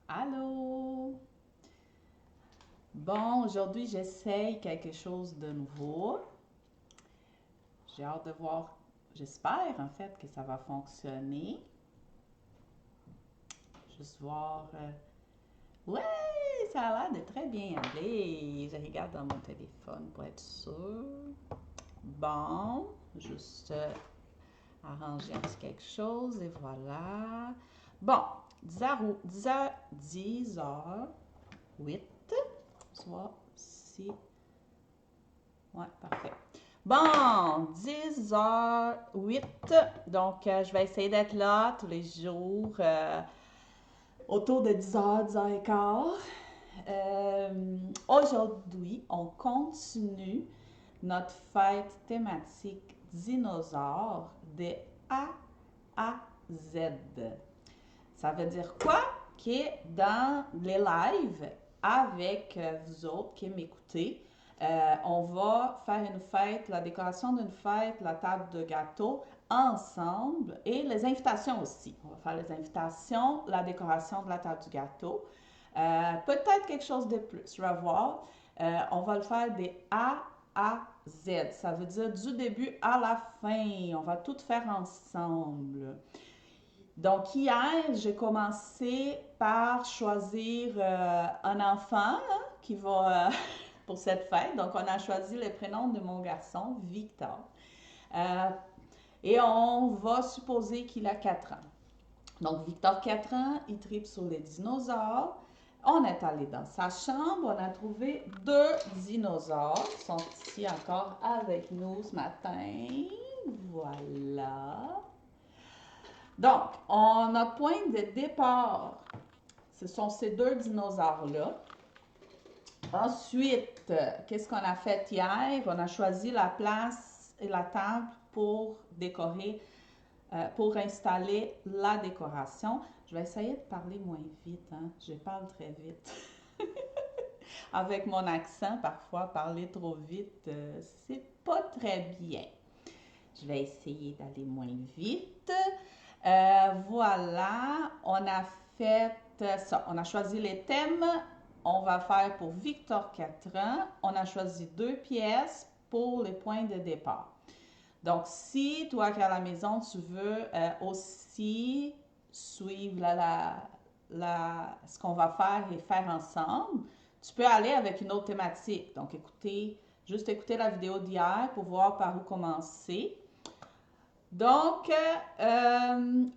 Allô? Bon, aujourd'hui, j'essaye quelque chose de nouveau. J'ai hâte de voir, j'espère en fait que ça va fonctionner. Juste voir. Ouais, ça a l'air de très bien aller. Je regarde dans mon téléphone pour être sûr. Bon, juste arranger un petit quelque chose et voilà. Bon, 10 heures 8, soit si. Ouais, parfait. Bon, 10h08. Donc, je vais essayer d'être là tous les jours autour de 10h, 10h15. Aujourd'hui, on continue notre fête thématique dinosaures de A à Z. Ça veut dire quoi? Que dans les lives avec vous autres qui m'écoutez, on va faire une fête, la décoration d'une fête, la table de gâteau ensemble et les invitations aussi. On va faire les invitations, la décoration de la table du gâteau. Peut-être quelque chose de plus, je vais voir. On va le faire des A à Z. Ça veut dire du début à la fin. On va tout faire ensemble. Donc, hier, j'ai commencé par choisir un enfant qui va pour cette fête. Donc, on a choisi le prénom de mon garçon, Victor. Euh, et on va supposer qu'il a 4 ans. Donc, Victor, 4 ans, il tripe sur les dinosaures. On est allé dans sa chambre, on a trouvé 2 dinosaures qui sont ici encore avec nous ce matin. Voilà. Donc, notre point de départ, ce sont ces 2 dinosaures-là. Ensuite, qu'est-ce qu'on a fait hier? On a choisi la place et la table pour décorer, pour installer la décoration. Je vais essayer de parler moins vite, hein? Je parle très vite. Avec mon accent, parfois, parler trop vite, c'est pas très bien. Je vais essayer d'aller moins vite. Voilà, on a fait ça. On a choisi les thèmes. On va faire pour Victor 4 ans. On a choisi 2 pièces pour les points de départ. Donc, si toi qui es à la maison, tu veux aussi suivre ce qu'on va faire et faire ensemble, tu peux aller avec une autre thématique. Donc, juste écouter la vidéo d'hier pour voir par où commencer. Donc,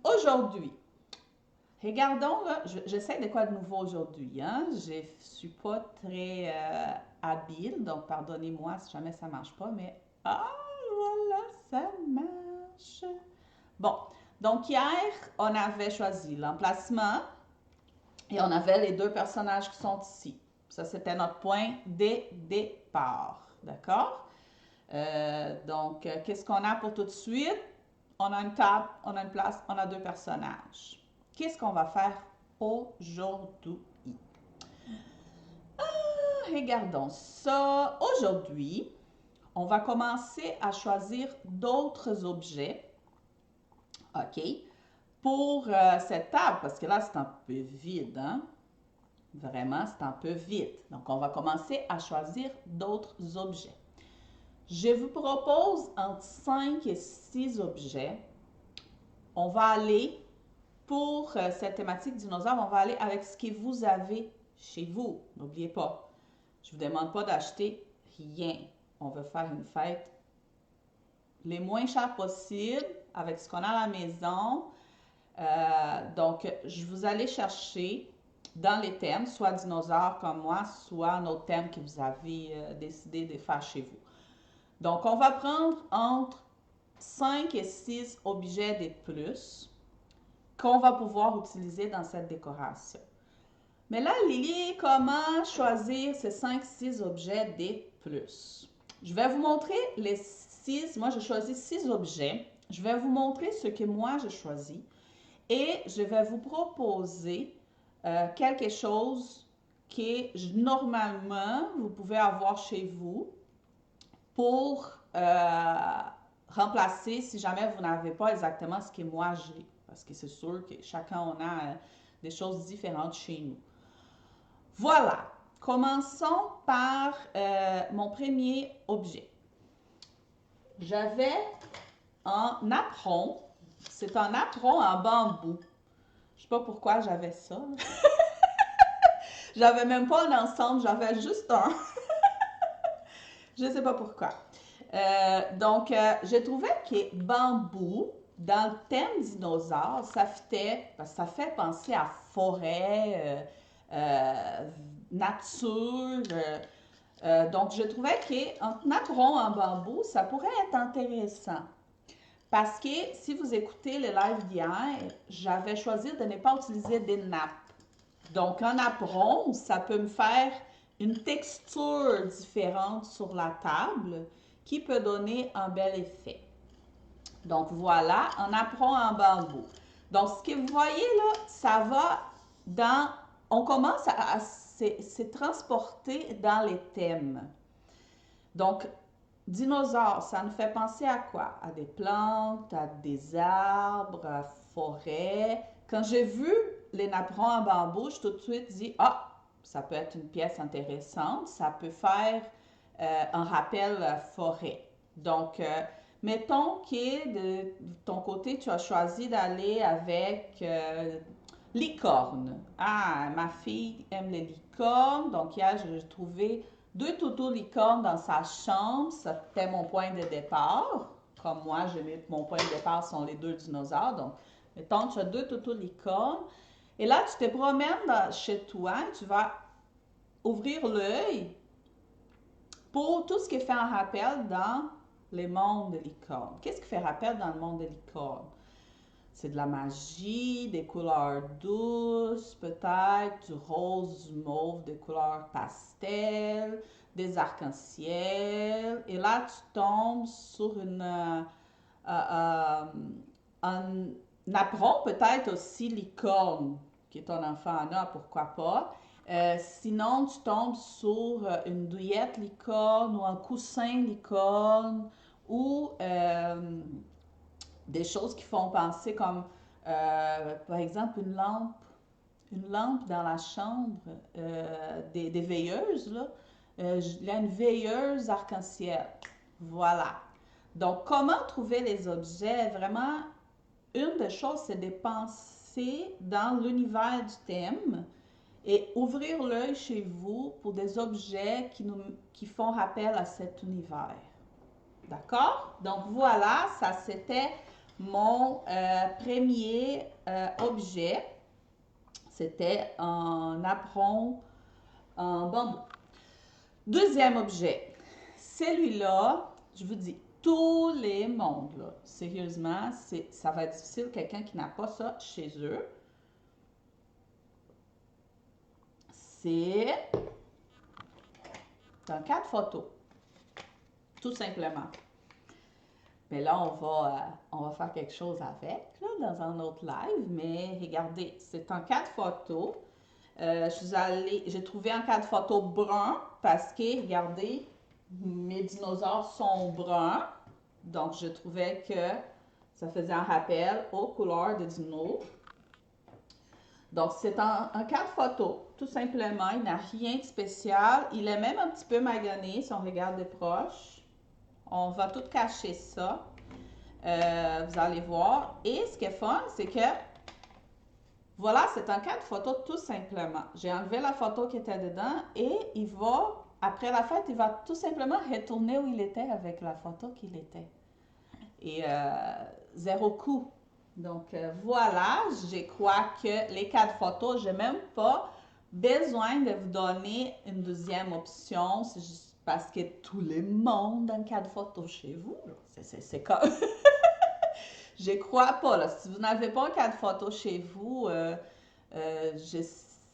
aujourd'hui, regardons, là, j'essaie de quoi de nouveau aujourd'hui. Hein? Je ne suis pas très habile, donc pardonnez-moi si jamais ça ne marche pas, mais voilà, ça marche. Bon, donc hier, on avait choisi l'emplacement et on avait les 2 personnages qui sont ici. Ça, c'était notre point de départ. D'accord? Donc, qu'est-ce qu'on a pour tout de suite? On a une table, on a une place, on a 2 personnages. Qu'est-ce qu'on va faire aujourd'hui? Regardons ça. Aujourd'hui, on va commencer à choisir d'autres objets, OK, pour cette table, parce que là, c'est un peu vide, hein? Vraiment, c'est un peu vide. Donc, on va commencer à choisir d'autres objets. Je vous propose entre 5 et 6 objets. On va aller pour cette thématique dinosaure, on va aller avec ce que vous avez chez vous. N'oubliez pas, je ne vous demande pas d'acheter rien. On veut faire une fête les moins chères possible avec ce qu'on a à la maison. Donc, je vous allez chercher dans les thèmes, soit dinosaures comme moi, soit un autre thème que vous avez décidé de faire chez vous. Donc, on va prendre entre 5 et 6 objets de plus qu'on va pouvoir utiliser dans cette décoration. Mais là, Lily, comment choisir ces 5-6 objets de plus? Je vais vous montrer les 6. Moi, j'ai choisi 6 objets. Je vais vous montrer ce que moi, j'ai choisi. Et je vais vous proposer quelque chose que normalement, vous pouvez avoir chez vous pour remplacer si jamais vous n'avez pas exactement ce que moi j'ai. Parce que c'est sûr que chacun on a des choses différentes chez nous. Voilà, commençons par mon premier objet. J'avais un apron, c'est un apron en bambou. Je ne sais pas pourquoi j'avais ça. J'avais même pas un ensemble, j'avais juste un. Je ne sais pas pourquoi. Donc, je trouvais que bambou, dans le thème dinosaure, ça fitait, parce que ça fait penser à forêt, nature. Donc, je trouvais qu'un napperon en bambou, ça pourrait être intéressant. Parce que si vous écoutez le live d'hier, j'avais choisi de ne pas utiliser des nappes. Donc, un napperon, ça peut me faire une texture différente sur la table qui peut donner un bel effet. Donc, voilà, un napperon en bambou. Donc, ce que vous voyez là, ça va dans... On commence à se transporter dans les thèmes. Donc, dinosaures, ça nous fait penser à quoi? À des plantes, à des arbres, à forêt. Quand j'ai vu les napperons en bambou, je tout de suite dit, ah, ça peut être une pièce intéressante, ça peut faire un rappel forêt. Donc, mettons que de ton côté, tu as choisi d'aller avec licorne. Ah, ma fille aime les licornes, donc hier, j'ai trouvé 2 toutous licornes dans sa chambre. C'était mon point de départ. Comme moi, mon point de départ sont les 2 dinosaures. Donc, mettons, tu as 2 toutous licornes. Et là, tu te promènes chez toi, tu vas ouvrir l'œil pour tout ce qui fait un rappel dans les mondes de licorne. Qu'est-ce qui fait rappel dans le monde de licorne? C'est de la magie, des couleurs douces, peut-être du rose, du mauve, des couleurs pastel, des arcs-en-ciel. Et là, tu tombes sur un napperon, peut-être aussi licorne, qui est ton enfant Anna, pourquoi pas. Sinon, tu tombes sur une douillette licorne ou un coussin licorne ou des choses qui font penser comme, par exemple, une lampe dans la chambre, des veilleuses, là. Il y a une veilleuse arc-en-ciel. Voilà. Donc, comment trouver les objets? Vraiment, une des choses, c'est de penser dans l'univers du thème et ouvrir l'œil chez vous pour des objets qui font rappel à cet univers. D'accord? Donc, voilà, ça c'était mon premier objet. C'était un apron en bambou. Deuxième objet. Celui-là, je vous dis, tous les mondes, là, sérieusement, ça va être difficile, quelqu'un qui n'a pas ça chez eux. C'est un cadre photo, tout simplement. Mais là, on va faire quelque chose avec, là, dans un autre live. Mais regardez, c'est un cadre photo. J'ai trouvé un cadre photo brun parce que, regardez, mes dinosaures sont bruns. Donc, je trouvais que ça faisait un rappel aux couleurs des dinos. Donc, c'est un cadre photo, tout simplement. Il n'a rien de spécial. Il est même un petit peu magané si on regarde de proche. On va tout cacher ça. Vous allez voir. Et ce qui est fun, c'est que, voilà, c'est un cadre photo tout simplement. J'ai enlevé la photo qui était dedans et il va, après la fête, il va tout simplement retourner où il était avec la photo qu'il était. Et zéro coût. Donc, voilà, je crois que les cadres photos, je n'ai même pas besoin de vous donner une deuxième option. C'est juste parce que tout le monde a un cadre photo chez vous. C'est comme... Je crois pas, là. Si vous n'avez pas un cadre photo chez vous, je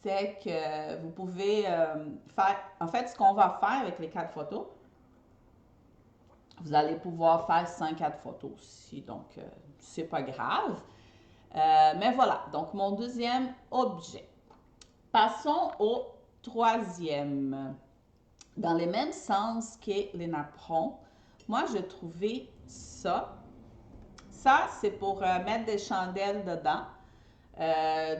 sais que vous pouvez faire... En fait, ce qu'on va faire avec les cadres photos, vous allez pouvoir faire 5 cadres photos aussi. Donc, c'est pas grave. Mais voilà. Donc, mon deuxième objet. Passons au troisième. Dans le même sens que les napperons, moi, j'ai trouvé ça. Ça, c'est pour mettre des chandelles dedans.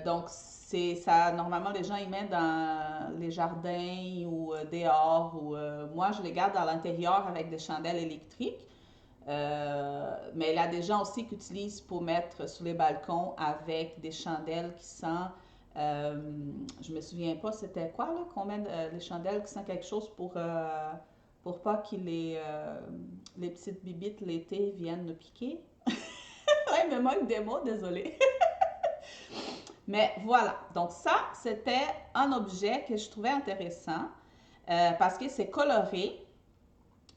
Donc, c'est ça, normalement, les gens ils mettent dans les jardins ou dehors. Ou, moi, je les garde à l'intérieur avec des chandelles électriques. Mais il y a des gens aussi qui utilisent pour mettre sur les balcons avec des chandelles qui sentent, je me souviens pas c'était quoi là, qu'on met les chandelles qui sentent quelque chose pour pas que les petites bibites l'été viennent nous piquer. Ouais, il me manque des mots, désolé. Mais voilà, donc ça, c'était un objet que je trouvais intéressant parce que c'est coloré.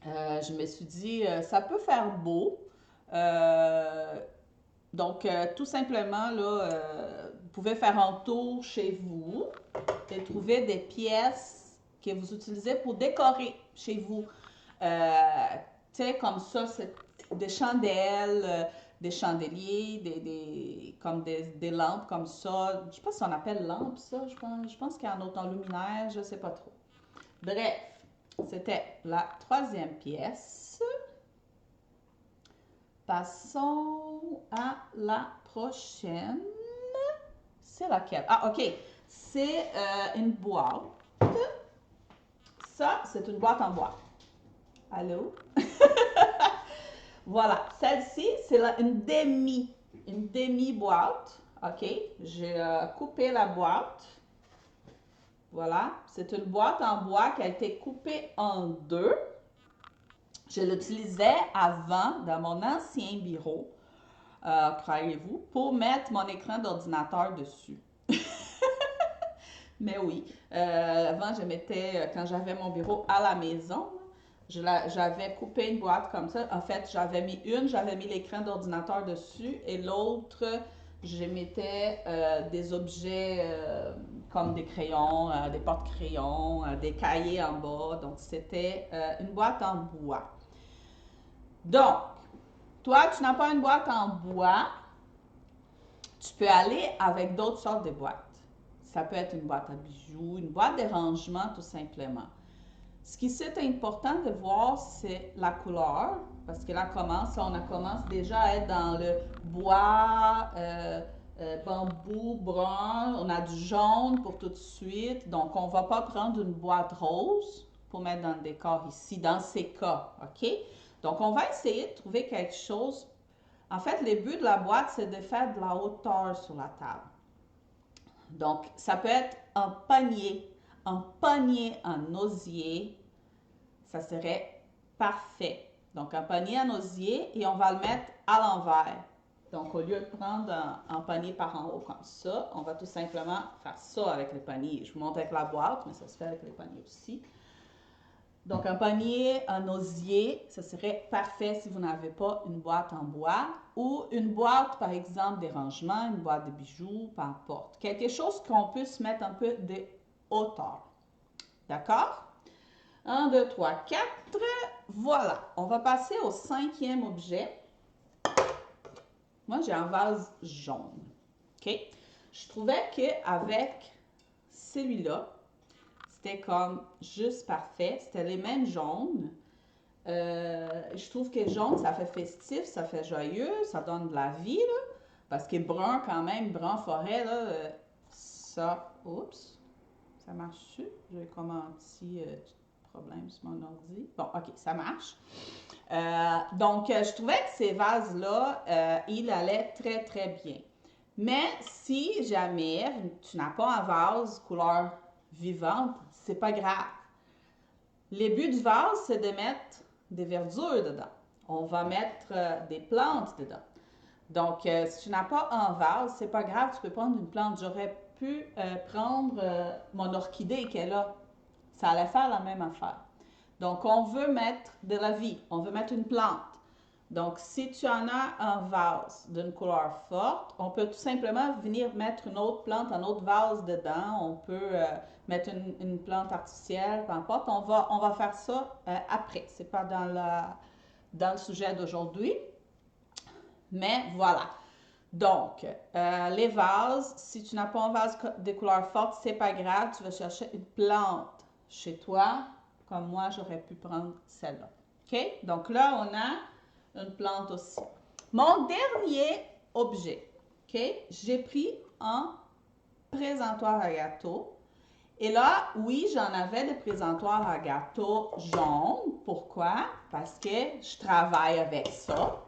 Je me suis dit, ça peut faire beau. Euh, donc, tout simplement, là, vous pouvez faire un tour chez vous et trouver des pièces que vous utilisez pour décorer chez vous. Tu sais, comme ça, c'est des chandelles, des chandeliers, comme des lampes comme ça. Je sais pas si on appelle lampes, ça. Je pense qu'il y a un autre luminaire, je sais pas trop. Bref, c'était la troisième pièce. Passons à la prochaine. C'est laquelle? Ah, ok. C'est une boîte. Ça, c'est une boîte en bois. Allô? Voilà. Celle-ci, c'est une demi-boîte. OK? J'ai coupé la boîte. Voilà. C'est une boîte en bois qui a été coupée en deux. Je l'utilisais avant dans mon ancien bureau, croyez-vous, pour mettre mon écran d'ordinateur dessus. Mais oui, avant, je mettais, quand j'avais mon bureau à la maison, j'avais coupé une boîte comme ça. En fait, j'avais mis l'écran d'ordinateur dessus et l'autre, je mettais des objets comme des crayons, des porte-crayons, des cahiers en bas. Donc, c'était une boîte en bois. Donc, toi, tu n'as pas une boîte en bois, tu peux aller avec d'autres sortes de boîtes. Ça peut être une boîte à bijoux, une boîte de rangement tout simplement. Ce qui est important de voir, c'est la couleur, parce que là, on commence déjà à être dans le bois, bambou, brun, on a du jaune pour tout de suite, donc on ne va pas prendre une boîte rose pour mettre dans le décor ici, dans ces cas, OK? Donc, on va essayer de trouver quelque chose. En fait, le but de la boîte, c'est de faire de la hauteur sur la table. Donc, ça peut être un panier en osier. Ça serait parfait. Donc, un panier en osier et on va le mettre à l'envers. Donc, au lieu de prendre un panier par en haut comme ça, on va tout simplement faire ça avec le panier. Je vous montre avec la boîte, mais ça se fait avec les paniers aussi. Donc, un panier en osier, ce serait parfait si vous n'avez pas une boîte en bois ou une boîte, par exemple, des rangements, une boîte de bijoux, peu importe. Quelque chose qu'on puisse mettre un peu de hauteur. D'accord? 1, 2, 3, 4. Voilà. On va passer au cinquième objet. Moi, j'ai un vase jaune. OK? Je trouvais qu'avec celui-là, c'était comme juste parfait. C'était les mêmes jaunes. Je trouve que jaune, ça fait festif, ça fait joyeux, ça donne de la vie, là. Parce que brun, quand même, brun forêt, là, ça. Oups, ça marche-tu? J'ai comme un petit problème sur mon ordi. Bon, OK, ça marche. Donc, je trouvais que ces vases-là, ils allaient très, très bien. Mais si jamais tu n'as pas un vase couleur vivante, c'est pas grave. Le but du vase, c'est de mettre des verdures dedans. On va mettre des plantes dedans. Donc, si tu n'as pas un vase, c'est pas grave, tu peux prendre une plante. J'aurais pu prendre mon orchidée qui est là. Ça allait faire la même affaire. Donc, on veut mettre de la vie, on veut mettre une plante. Donc, si tu en as un vase d'une couleur forte, on peut tout simplement venir mettre une autre plante, un autre vase dedans. On peut mettre une plante artificielle, peu importe. On va faire ça après. Ce n'est pas dans le sujet d'aujourd'hui. Mais voilà. Donc, les vases, si tu n'as pas un vase de couleur forte, c'est pas grave. Tu vas chercher une plante chez toi, comme moi, j'aurais pu prendre celle-là. OK? Donc là, on a une plante aussi. Mon dernier objet. OK? J'ai pris un présentoir à gâteau. Et là, oui, j'en avais des présentoirs à gâteau jaunes. Pourquoi? Parce que je travaille avec ça.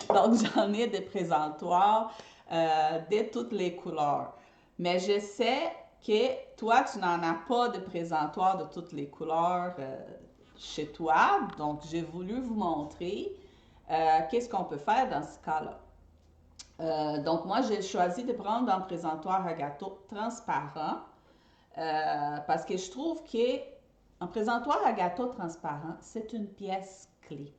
Donc, j'en ai des présentoirs de toutes les couleurs. Mais je sais que toi, tu n'en as pas de présentoir de toutes les couleurs chez toi. Donc, j'ai voulu vous montrer qu'est-ce qu'on peut faire dans ce cas-là. Donc, moi, j'ai choisi de prendre un présentoir à gâteau transparent parce que je trouve qu'un présentoir à gâteau transparent, c'est une pièce clé.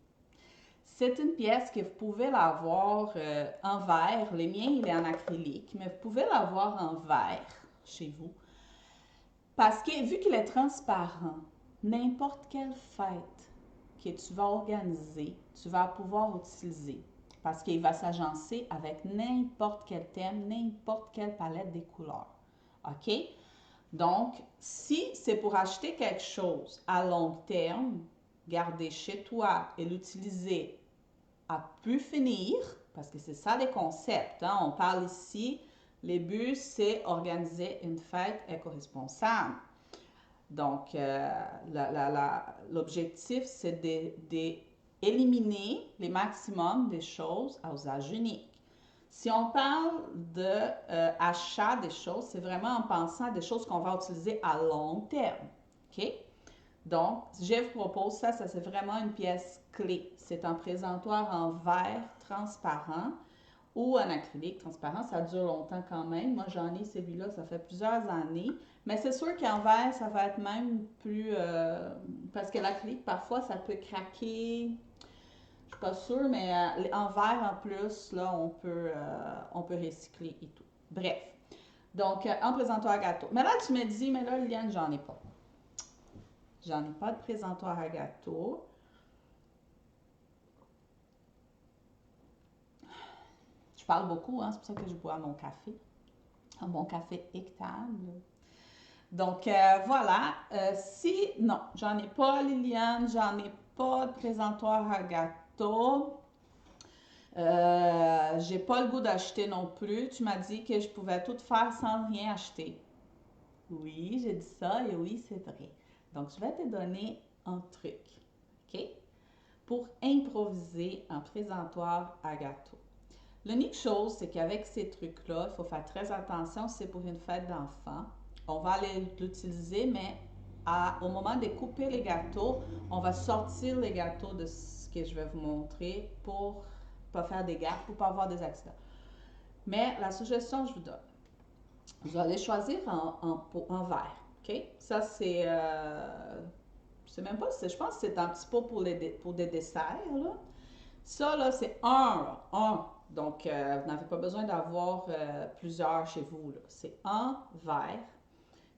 C'est une pièce que vous pouvez l'avoir en verre. Le mien, il est en acrylique, mais vous pouvez l'avoir en verre chez vous. Parce que vu qu'il est transparent, n'importe quelle fête que tu vas organiser, tu vas pouvoir utiliser. Parce qu'il va s'agencer avec n'importe quel thème, n'importe quelle palette des couleurs. OK? Donc, si c'est pour acheter quelque chose à long terme, garder chez toi et l'utiliser à pu finir, parce que c'est ça le concept, hein? On parle ici, le but c'est organiser une fête éco-responsable. Donc, l'objectif c'est d'éliminer les maximums des choses à usage unique. Si on parle d'achat des choses, c'est vraiment en pensant à des choses qu'on va utiliser à long terme. OK? Donc, je vous propose ça c'est vraiment une pièce clé. C'est un présentoir en verre transparent ou en acrylique transparent. Ça dure longtemps quand même. Moi, j'en ai celui-là, ça fait plusieurs années. Mais c'est sûr qu'en verre, ça va être même plus... parce que l'acrylique, parfois, ça peut craquer. Je suis pas sûre, mais en verre en plus, là, on peut recycler et tout. Bref. Donc, un présentoir à gâteau. Mais là, tu me dis, mais là, Liliane, j'en ai pas. J'en ai pas de présentoir à gâteau. Je parle beaucoup, hein, c'est pour ça que je bois mon café. Un bon café équitable. Donc, voilà. Non, j'en ai pas, Liliane, j'en ai pas de présentoir à gâteau. J'ai pas le goût d'acheter non plus. Tu m'as dit que je pouvais tout faire sans rien acheter. Oui, j'ai dit ça et oui, c'est vrai. Donc, je vais te donner un truc, OK? Pour improviser un présentoir à gâteau. L'unique chose, c'est qu'avec ces trucs-là, il faut faire très attention, c'est pour une fête d'enfants. On va l'utiliser, mais au moment de couper les gâteaux, on va sortir les gâteaux de ce que je vais vous montrer pour ne pas faire des gaffes, pour ne pas avoir des accidents. Mais la suggestion que je vous donne, vous allez choisir en verre, OK? Ça, c'est... je sais même pas, je pense que c'est un petit pot pour des desserts, là. Ça, là, c'est un. Donc, vous n'avez pas besoin d'avoir plusieurs chez vous, là. C'est un verre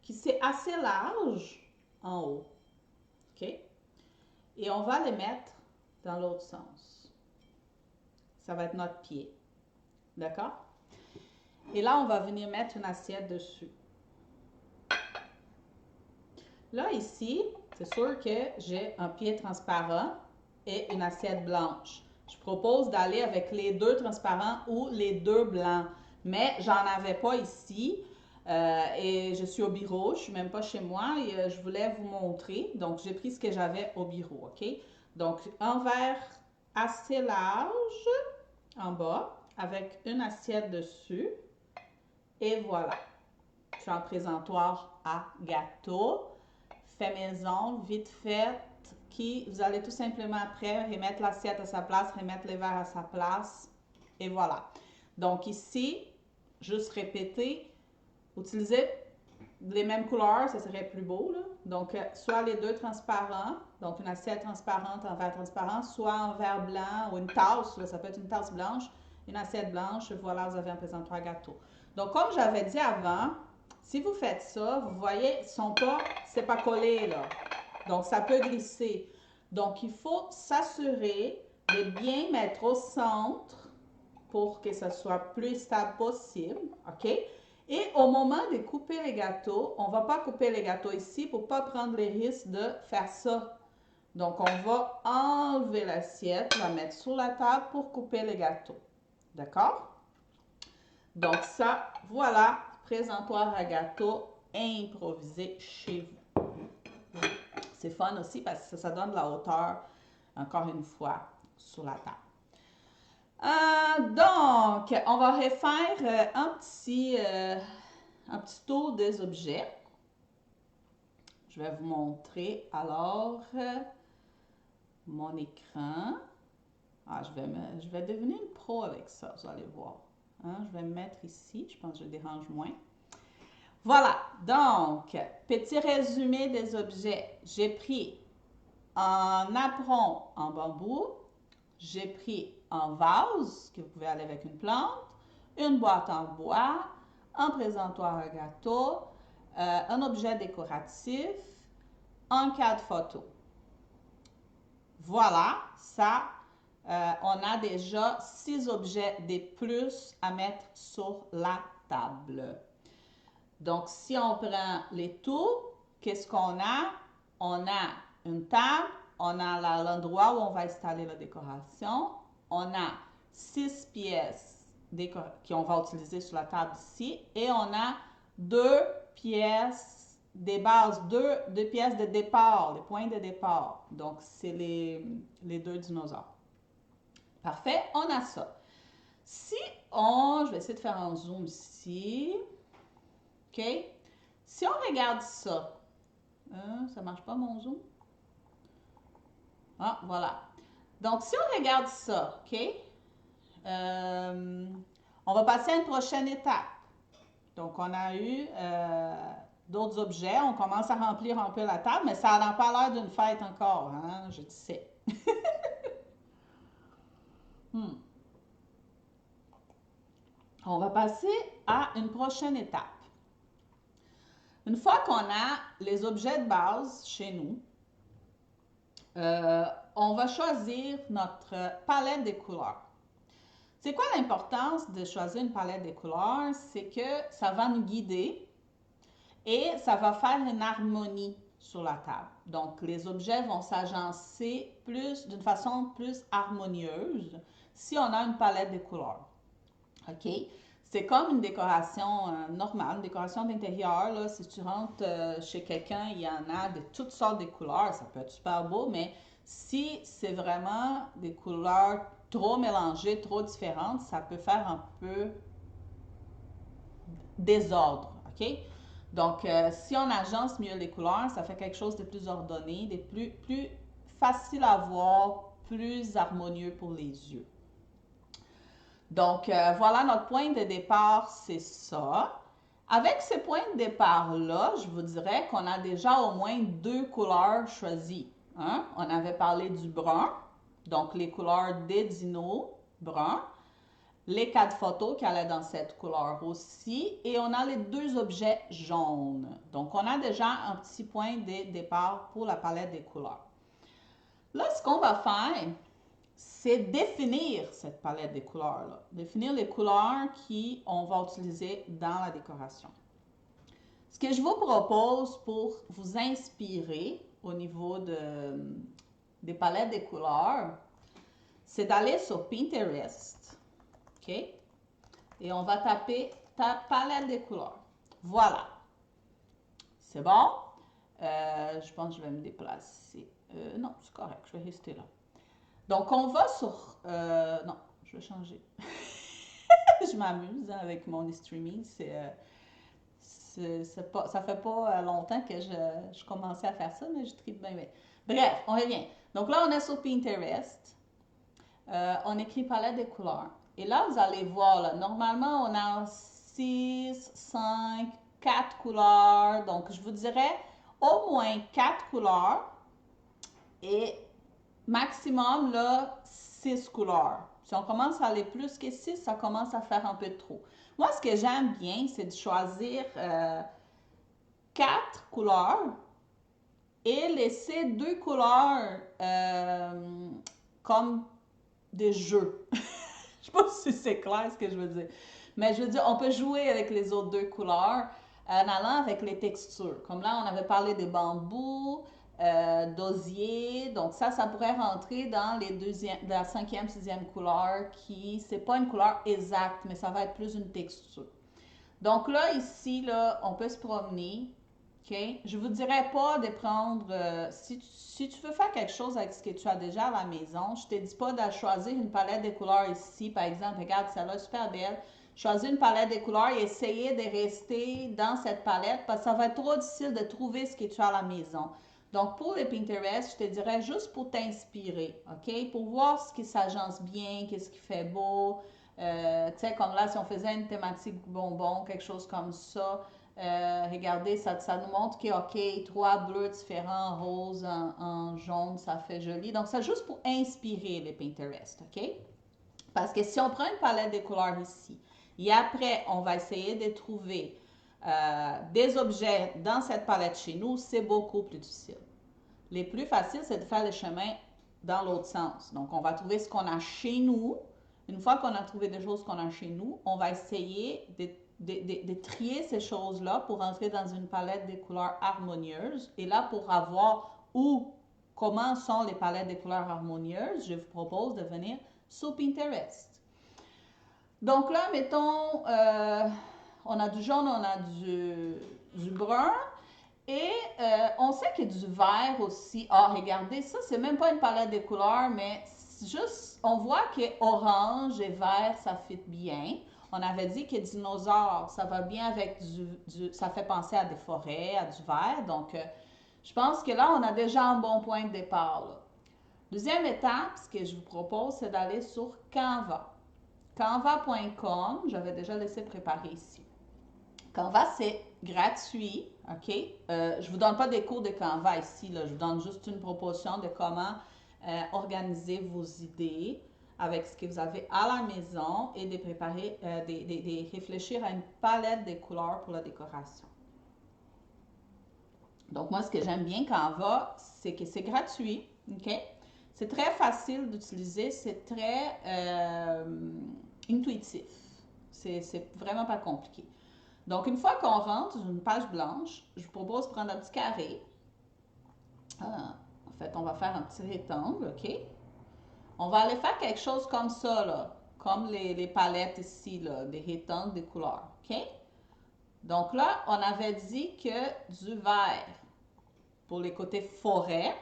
qui c'est assez large en haut, OK? Et on va les mettre dans l'autre sens. Ça va être notre pied, d'accord? Et là, on va venir mettre une assiette dessus. Là, ici, c'est sûr que j'ai un pied transparent et une assiette blanche. Je propose d'aller avec les deux transparents ou les deux blancs. Mais j'en avais pas ici et je suis au bureau, je suis même pas chez moi et je voulais vous montrer. Donc, j'ai pris ce que j'avais au bureau, OK? Donc, un verre assez large en bas avec une assiette dessus. Et voilà. Je suis en présentoir à gâteau. Fait maison, vite fait, vous allez tout simplement après remettre l'assiette à sa place, remettre les verres à sa place, et voilà. Donc ici, juste répéter, utiliser les mêmes couleurs, ça serait plus beau, là. Donc, soit les deux transparents, donc une assiette transparente en verre transparent, soit en verre blanc ou une tasse, là, ça peut être une tasse blanche, une assiette blanche, voilà, vous avez un présentoir gâteau. Donc, comme j'avais dit avant, si vous faites ça, vous voyez, c'est pas collé, là. Donc, ça peut glisser. Donc, il faut s'assurer de bien mettre au centre pour que ce soit plus stable possible, OK? Et au moment de couper les gâteaux, on ne va pas couper les gâteaux ici pour ne pas prendre les risques de faire ça. Donc, on va enlever l'assiette, la mettre sur la table pour couper les gâteaux. D'accord? Donc ça, voilà, présentoir à gâteau improvisé chez vous. C'est fun aussi parce que ça donne de la hauteur, encore une fois, sur la table. Donc, on va refaire un petit tour des objets. Je vais vous montrer alors mon écran. Ah, je vais devenir une pro avec ça, vous allez voir. Hein, je vais me mettre ici, je pense que je dérange moins. Voilà, donc, petit résumé des objets. J'ai pris un apron en bambou, j'ai pris un vase, que vous pouvez aller avec une plante, une boîte en bois, un présentoir à gâteau, un objet décoratif, un cadre photo. Voilà, ça, on a déjà 6 objets de plus à mettre sur la table. Donc, si on prend les tout, qu'est-ce qu'on a? On a une table, on a l'endroit où on va installer la décoration, on a 6 pièces qu'on va utiliser sur la table ici et on a 2 pièces des bases, deux pièces de départ, les points de départ. Donc, c'est les 2 dinosaures. Parfait, on a ça. Je vais essayer de faire un zoom ici. OK? Si on regarde ça, ça marche pas mon zoom? Ah, voilà. Donc, si on regarde ça, OK? On va passer à une prochaine étape. Donc, on a eu d'autres objets. On commence à remplir un peu la table, mais ça n'a pas l'air d'une fête encore, hein? Je sais. On va passer à une prochaine étape. Une fois qu'on a les objets de base chez nous, on va choisir notre palette des couleurs. C'est quoi l'importance de choisir une palette des couleurs? C'est que ça va nous guider et ça va faire une harmonie sur la table. Donc, les objets vont s'agencer d'une façon plus harmonieuse si on a une palette de couleurs. OK? C'est comme une décoration normale, une décoration d'intérieur. Si tu rentres chez quelqu'un, il y en a de toutes sortes de couleurs. Ça peut être super beau, mais si c'est vraiment des couleurs trop mélangées, trop différentes, ça peut faire un peu désordre. OK? Donc, si on agence mieux les couleurs, ça fait quelque chose de plus ordonné, de plus facile à voir, plus harmonieux pour les yeux. Donc, voilà, notre point de départ, c'est ça. Avec ce point de départ-là, je vous dirais qu'on a déjà au moins 2 couleurs choisies. Hein? On avait parlé du brun, donc les couleurs des dinos bruns, les 4 photos qui allaient dans cette couleur aussi, et on a les 2 objets jaunes. Donc, on a déjà un petit point de départ pour la palette des couleurs. Là, ce qu'on va faire, c'est définir cette palette des couleurs-là. Définir les couleurs qu'on va utiliser dans la décoration. Ce que je vous propose pour vous inspirer au niveau des palettes des couleurs, c'est d'aller sur Pinterest. OK? Et on va taper ta palette des couleurs. Voilà. C'est bon? Je pense que je vais me déplacer. Non, c'est correct, je vais rester là. Donc, on va sur... non, je vais changer. Je m'amuse avec mon streaming. Ça fait pas longtemps que je commençais à faire ça, mais je tripe bien. Bref, on revient. Donc là, on est sur Pinterest. On écrit palette des couleurs. Et là, vous allez voir, là, normalement, on a 6, 5, 4 couleurs. Donc, je vous dirais au moins 4 couleurs. Et maximum, là, 6 couleurs. Si on commence à aller plus que 6, ça commence à faire un peu trop. Moi, ce que j'aime bien, c'est de choisir 4 couleurs et laisser 2 couleurs comme des jeux. Je ne sais pas si c'est clair ce que je veux dire. Mais je veux dire, on peut jouer avec les autres 2 couleurs en allant avec les textures. Comme là, on avait parlé des bambous. d'osier. Donc ça pourrait rentrer dans la cinquième, sixième couleur qui, c'est pas une couleur exacte, mais ça va être plus une texture. Donc là, ici, là, on peut se promener. OK? Je ne vous dirais pas de prendre, si tu veux faire quelque chose avec ce que tu as déjà à la maison, je ne te dis pas de choisir une palette de couleurs ici. Par exemple, regarde, celle-là est super belle. Choisir une palette de couleurs et essayer de rester dans cette palette parce que ça va être trop difficile de trouver ce que tu as à la maison. Donc, pour le Pinterest, je te dirais juste pour t'inspirer, OK? Pour voir ce qui s'agence bien, qu'est-ce qui fait beau. Tu sais, comme là, si on faisait une thématique bonbon, quelque chose comme ça, regardez, ça nous montre que, OK, 3 bleus différents, rose, en jaune, ça fait joli. Donc, c'est juste pour inspirer les Pinterest, OK? Parce que si on prend une palette de couleurs ici, et après, on va essayer de trouver des objets dans cette palette chez nous, c'est beaucoup plus difficile. Les plus faciles, c'est de faire le chemin dans l'autre sens. Donc, on va trouver ce qu'on a chez nous. Une fois qu'on a trouvé des choses qu'on a chez nous, on va essayer de trier ces choses-là pour entrer dans une palette de couleurs harmonieuses. Et là, pour avoir comment sont les palettes de couleurs harmonieuses, je vous propose de venir sur Pinterest. Donc là, mettons, on a du jaune, on a du brun. Et on sait qu'il y a du vert aussi. Ah, regardez, ça, c'est même pas une palette de couleurs, mais juste, on voit que orange et vert, ça fit bien. On avait dit que dinosaure, ça va bien avec ça fait penser à des forêts, à du vert. Donc, je pense que là, on a déjà un bon point de départ, là. Deuxième étape, ce que je vous propose, c'est d'aller sur Canva. Canva.com, j'avais déjà laissé préparer ici. Canva, c'est gratuit, OK? Je ne vous donne pas des cours de Canva ici, là. Je vous donne juste une proposition de comment organiser vos idées avec ce que vous avez à la maison et de préparer, de réfléchir à une palette de couleurs pour la décoration. Donc, moi, ce que j'aime bien Canva, c'est que c'est gratuit, OK? C'est très facile d'utiliser, c'est très intuitif. C'est vraiment pas compliqué. Donc, une fois qu'on rentre sur une page blanche, je vous propose de prendre un petit carré. En fait, on va faire un petit rectangle, OK? On va aller faire quelque chose comme ça, là, comme les palettes ici, là, des rectangles, des couleurs, OK? Donc là, on avait dit que du vert pour les côtés forêt,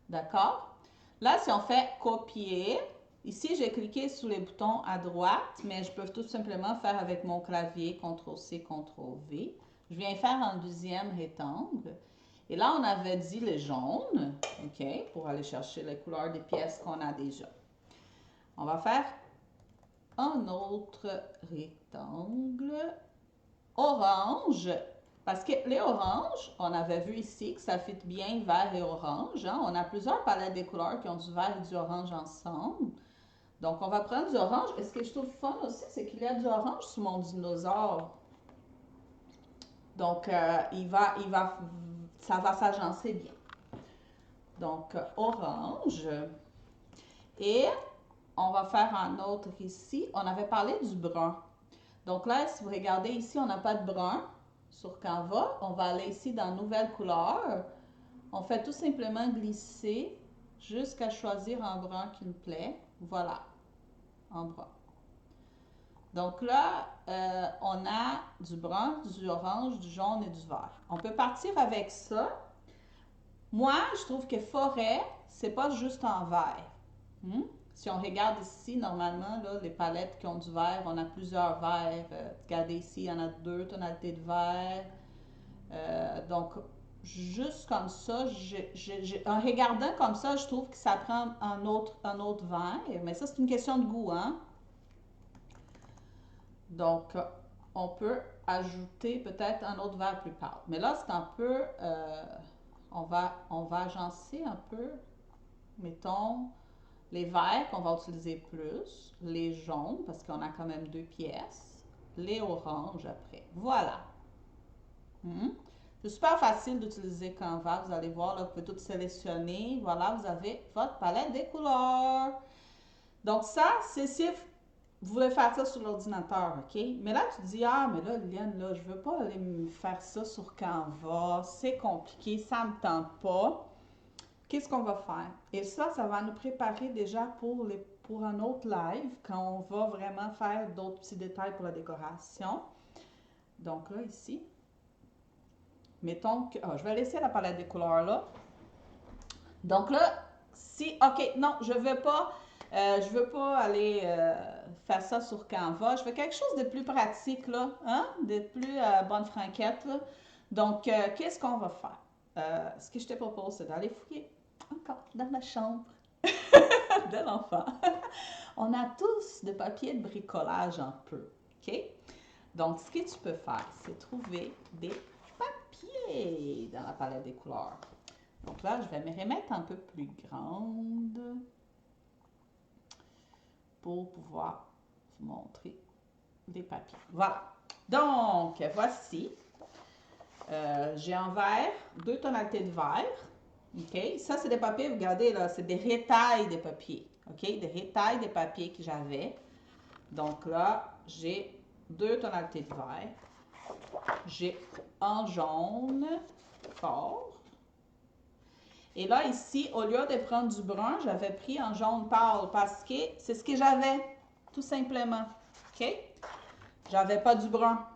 d'accord? Là, si on fait copier, ici, j'ai cliqué sur les boutons à droite, mais je peux tout simplement faire avec mon clavier CTRL-C, CTRL-V. Je viens faire un deuxième rectangle. Et là, on avait dit le jaune, OK, pour aller chercher les couleurs des pièces qu'on a déjà. On va faire un autre rectangle orange. Parce que les oranges, on avait vu ici que ça fit bien vert et orange. Hein? On a plusieurs palettes de couleurs qui ont du vert et du orange ensemble. Donc, on va prendre du orange. Et ce que je trouve fun aussi, c'est qu'il y a du orange sur mon dinosaure. Donc, ça va s'agencer bien. Donc, orange. Et on va faire un autre ici. On avait parlé du brun. Donc là, si vous regardez ici, on n'a pas de brun sur Canva. On va aller ici dans Nouvelle couleur. On fait tout simplement glisser jusqu'à choisir un brun qui nous plaît. Voilà, en brun. Donc là, on a du brun, du orange, du jaune et du vert. On peut partir avec ça. Moi, je trouve que forêt, c'est pas juste en vert. Si on regarde ici, normalement, là, les palettes qui ont du vert, on a plusieurs verts. Regardez ici, il y en a 2 tonalités de vert. Donc, juste comme ça, en regardant comme ça, je trouve que ça prend un autre vert. Mais ça, c'est une question de goût, hein? Donc, on peut ajouter peut-être un autre vert plus pâle. Mais là, c'est un peu... on va agencer un peu, mettons, les verts qu'on va utiliser plus, les jaunes, parce qu'on a quand même 2 pièces, les oranges après. Voilà. C'est super facile d'utiliser Canva. Vous allez voir, là, vous pouvez tout sélectionner. Voilà, vous avez votre palette des couleurs. Donc ça, c'est vous voulez faire ça sur l'ordinateur, OK? Mais là, tu dis, ah, mais là, Liliane, là, je veux pas aller me faire ça sur Canva, c'est compliqué, ça me tente pas. Qu'est-ce qu'on va faire? Et ça va nous préparer déjà pour un autre live, quand on va vraiment faire d'autres petits détails pour la décoration. Donc là, ici, mettons que, je vais laisser la palette des couleurs là. Donc là, ok, non, je veux pas aller faire ça sur Canva. Je veux quelque chose de plus pratique, là, hein? De plus bonne franquette, là. Donc, qu'est-ce qu'on va faire? Ce que je te propose, c'est d'aller fouiller encore dans la chambre de l'enfant. On a tous de papier de bricolage un peu, ok? Donc, ce que tu peux faire, c'est trouver des papiers dans la palette des couleurs. Donc là, je vais me remettre un peu plus grande pour pouvoir vous montrer les papiers. Voilà. Donc, voici. J'ai un vert, 2 tonalités de vert. OK? Ça, c'est des papiers, regardez là, c'est des retailles de papiers. OK? Des retailles de papiers que j'avais. Donc là, j'ai 2 tonalités de vert. J'ai un jaune fort. Et là, ici, au lieu de prendre du brun, j'avais pris un jaune pâle parce que c'est ce que j'avais, tout simplement. OK? J'avais pas du brun.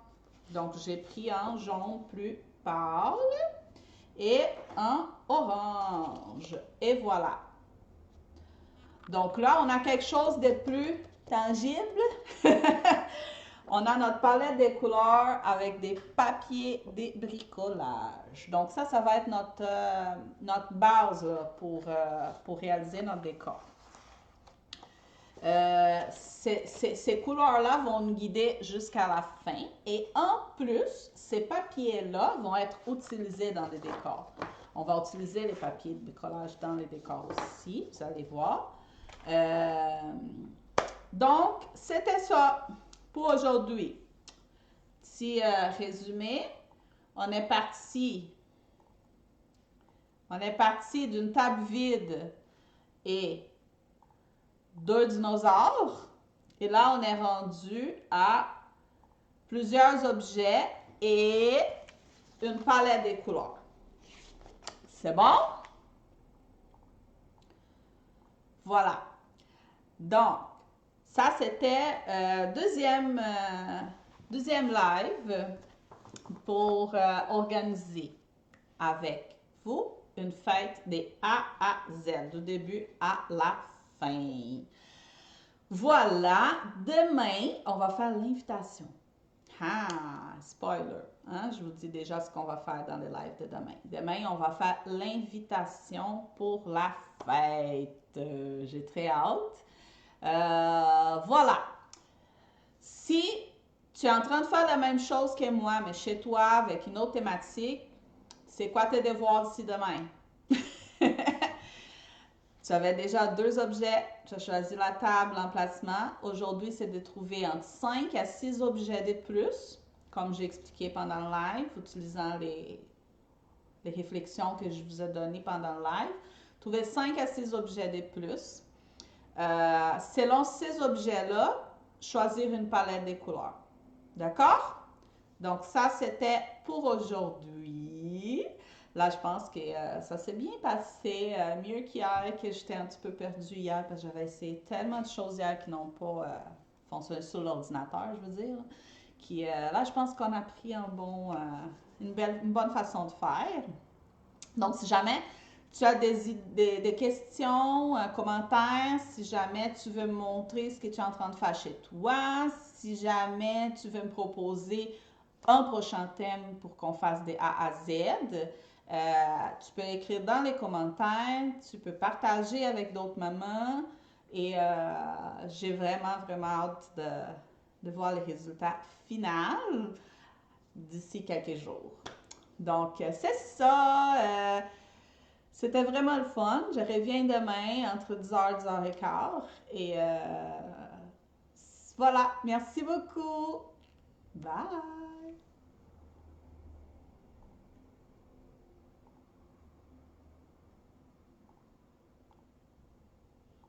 Donc, j'ai pris un jaune plus pâle et un orange. Et voilà. Donc là, on a quelque chose de plus tangible. On a notre palette de couleurs avec des papiers de bricolage. Donc ça va être notre base là, pour réaliser notre décor. Ces couleurs-là vont nous guider jusqu'à la fin. Et en plus, ces papiers-là vont être utilisés dans les décors. On va utiliser les papiers de bricolage dans les décors aussi, vous allez voir. Donc, c'était ça pour aujourd'hui. Petit résumé. On est parti d'une table vide et 2 dinosaures. Et là, on est rendu à plusieurs objets et une palette de couleurs. C'est bon? Voilà. Donc, ça, c'était deuxième live pour organiser avec vous une fête des A à Z, du début à la fin. Voilà, demain, on va faire l'invitation. Ah, spoiler, hein? Je vous dis déjà ce qu'on va faire dans le live de demain. Demain, on va faire l'invitation pour la fête. J'ai très hâte. Voilà. Si tu es en train de faire la même chose que moi, mais chez toi, avec une autre thématique, c'est quoi tes devoirs d'ici demain? Tu avais déjà 2 objets, tu as choisi la table, l'emplacement. Aujourd'hui, c'est de trouver entre 5 à 6 objets de plus, comme j'ai expliqué pendant le live, utilisant les réflexions que je vous ai données pendant le live. Trouver 5 à 6 objets de plus. Selon ces objets-là, choisir une palette de couleurs. D'accord? Donc, ça, c'était pour aujourd'hui. Là, je pense que ça s'est bien passé, mieux qu'hier, que j'étais un petit peu perdue hier parce que j'avais essayé tellement de choses hier qui n'ont pas fonctionné sur l'ordinateur, je veux dire. Là, je pense qu'on a pris une bonne façon de faire. Donc, si jamais tu as des questions, commentaires, si jamais tu veux me montrer ce que tu es en train de faire chez toi, si jamais tu veux me proposer un prochain thème pour qu'on fasse des A à Z, tu peux écrire dans les commentaires, tu peux partager avec d'autres mamans et j'ai vraiment, vraiment hâte de voir le résultat final d'ici quelques jours. Donc, c'est ça. C'était vraiment le fun. Je reviens demain entre 10h et 10h15. Et voilà. Merci beaucoup. Bye.